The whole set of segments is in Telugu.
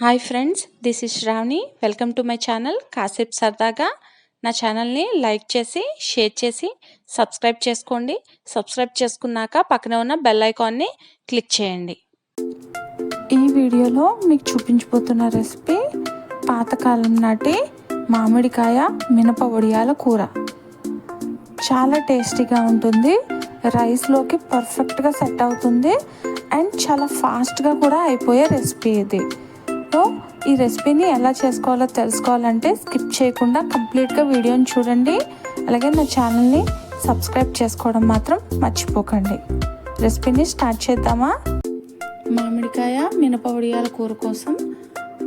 Hi friends, this is Shravani. Welcome to my channel కాసేపు సరదాగా. నా ఛానల్ని లైక్ చేసి షేర్ చేసి సబ్స్క్రైబ్ చేసుకోండి. సబ్స్క్రైబ్ చేసుకున్నాక పక్కన ఉన్న బెల్ ఐకాన్ని క్లిక్ చేయండి. ఈ వీడియోలో మీకు చూపించబోతున్న రెసిపీ పాతకాలం నాటి మామిడికాయ మినప వడియాల కూర. చాలా టేస్టీగా ఉంటుంది. రైస్లోకి పర్ఫెక్ట్గా సెట్ అవుతుంది అండ్ చాలా ఫాస్ట్గా కూడా అయిపోయే రెసిపీ ఇది. సో ఈ రెసిపీని ఎలా చేసుకోవాలో తెలుసుకోవాలంటే స్కిప్ చేయకుండా కంప్లీట్గా వీడియోని చూడండి. అలాగే నా ఛానల్ని సబ్స్క్రైబ్ చేసుకోవడం మాత్రం మర్చిపోకండి. రెసిపీని స్టార్ట్ చేద్దామా? మామిడికాయ మినప వడియాల కూర కోసం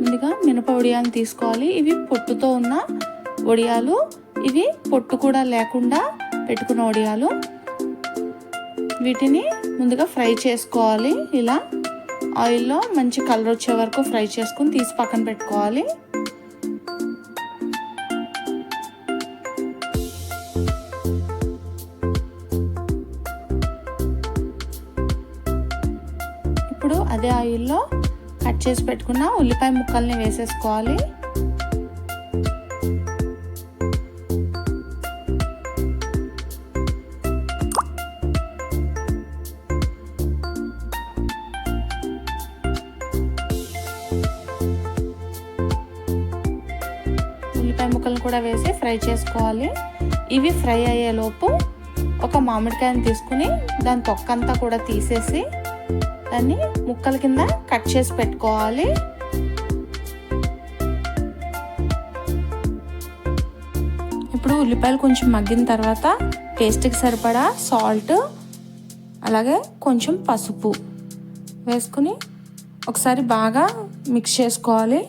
ముందుగా మినప వడియాలను తీసుకోవాలి. ఇవి పొట్టుతో ఉన్న వడియాలు, ఇవి పొట్టు కూడా లేకుండా పెట్టుకున్న వడియాలు. వీటిని ముందుగా ఫ్రై చేసుకోవాలి. ఇలా ఆయిల్లో మంచి కలర్ వచ్చే వరకు ఫ్రై చేసుకుని తీసి పక్కన పెట్టుకోవాలి. ఇప్పుడు అదే ఆయిల్లో కట్ చేసి పెట్టుకున్న ఉల్లిపాయ ముక్కల్ని వేసేసుకోవాలి. ఉల్లిపాయ ముక్కలను కూడా వేసి ఫ్రై చేసుకోవాలి. ఇవి ఫ్రై అయ్యేలోపు ఒక మామిడికాయని తీసుకుని దాని తొక్కంతా కూడా తీసేసి దాన్ని ముక్కల కింద కట్ చేసి పెట్టుకోవాలి. ఇప్పుడు ఉల్లిపాయలు కొంచెం మగ్గిన తర్వాత టేస్ట్కి సరిపడా సాల్ట్, అలాగే కొంచెం పసుపు వేసుకుని ఒకసారి బాగా మిక్స్ చేసుకోవాలి.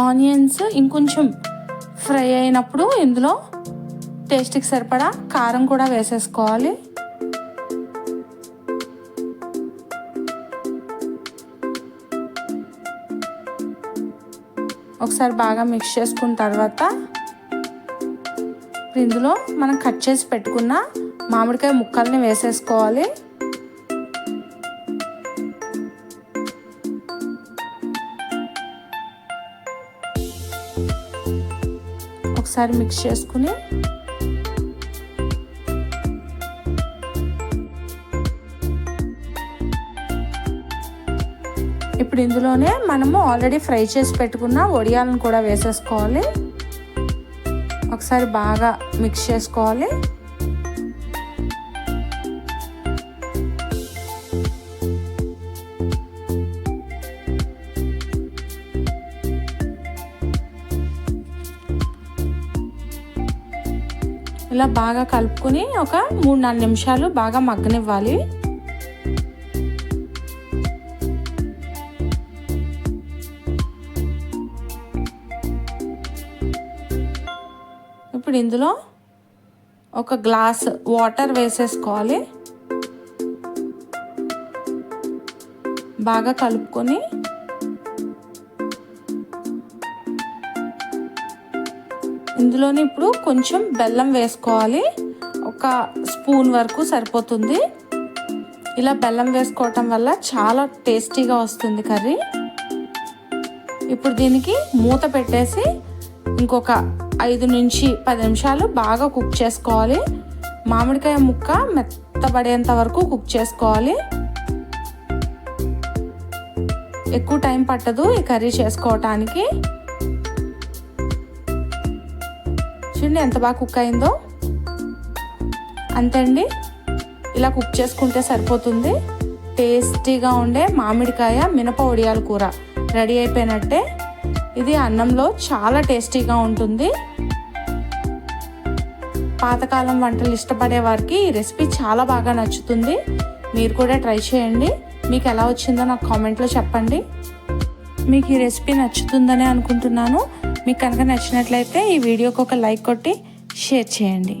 ఆనియన్స్ ఇంకొంచెం ఫ్రై అయినప్పుడు ఇందులో టేస్ట్కి సరిపడా కారం కూడా వేసేసుకోవాలి. ఒకసారి బాగా మిక్స్ చేసుకున్న తర్వాత ఇందులో మనం కట్ చేసి పెట్టుకున్న మామిడికాయ ముక్కల్ని వేసేసుకోవాలి. ఒకసారి మిక్స్ చేసుకుని ఇప్పుడు ఇందులోనే మనము ఆల్రెడీ ఫ్రై చేసి పెట్టుకున్న వడియాలను కూడా వేసేసుకోవాలి. ఒకసారి బాగా మిక్స్ చేసుకోవాలి. ఇలా బాగా కలుపుకొని ఒక 3-4 నిమిషాలు బాగా మగ్గనివ్వాలి. ఇప్పుడు ఇందులో ఒక గ్లాస్ వాటర్ వేసేసుకోవాలి. బాగా కలుపుకొని ఇందులోని ఇప్పుడు కొంచెం బెల్లం వేసుకోవాలి. ఒక స్పూన్ వరకు సరిపోతుంది. ఇలా బెల్లం వేసుకోవటం వల్ల చాలా టేస్టీగా వస్తుంది కర్రీ. ఇప్పుడు దీనికి మూత పెట్టేసి ఇంకొక 5 నుంచి 10 నిమిషాలు బాగా కుక్ చేసుకోవాలి. మామిడికాయ ముక్క మెత్తబడేంత వరకు కుక్ చేసుకోవాలి. ఎక్కువ టైం పట్టదు ఈ కర్రీ చేసుకోవటానికి. చూడండి ఎంత బాగా కుక్ అయిందో. అంతే అండి, ఇలా కుక్ చేసుకుంటే సరిపోతుంది. టేస్టీగా ఉండే మామిడికాయ మినప వడియాల కూర రెడీ అయిపోయినట్టే. ఇది అన్నంలో చాలా టేస్టీగా ఉంటుంది. పాతకాలం వంటలు ఇష్టపడే వారికి ఈ రెసిపీ చాలా బాగా నచ్చుతుంది. మీరు కూడా ట్రై చేయండి. మీకు ఎలా వచ్చిందో నాకు కామెంట్లో చెప్పండి. మీకు ఈ రెసిపీ నచ్చుతుందనే అనుకుంటున్నాను. మీకు కనుక నచ్చినట్లయితే ఈ వీడియోకి ఒక లైక్ కొట్టి షేర్ చేయండి.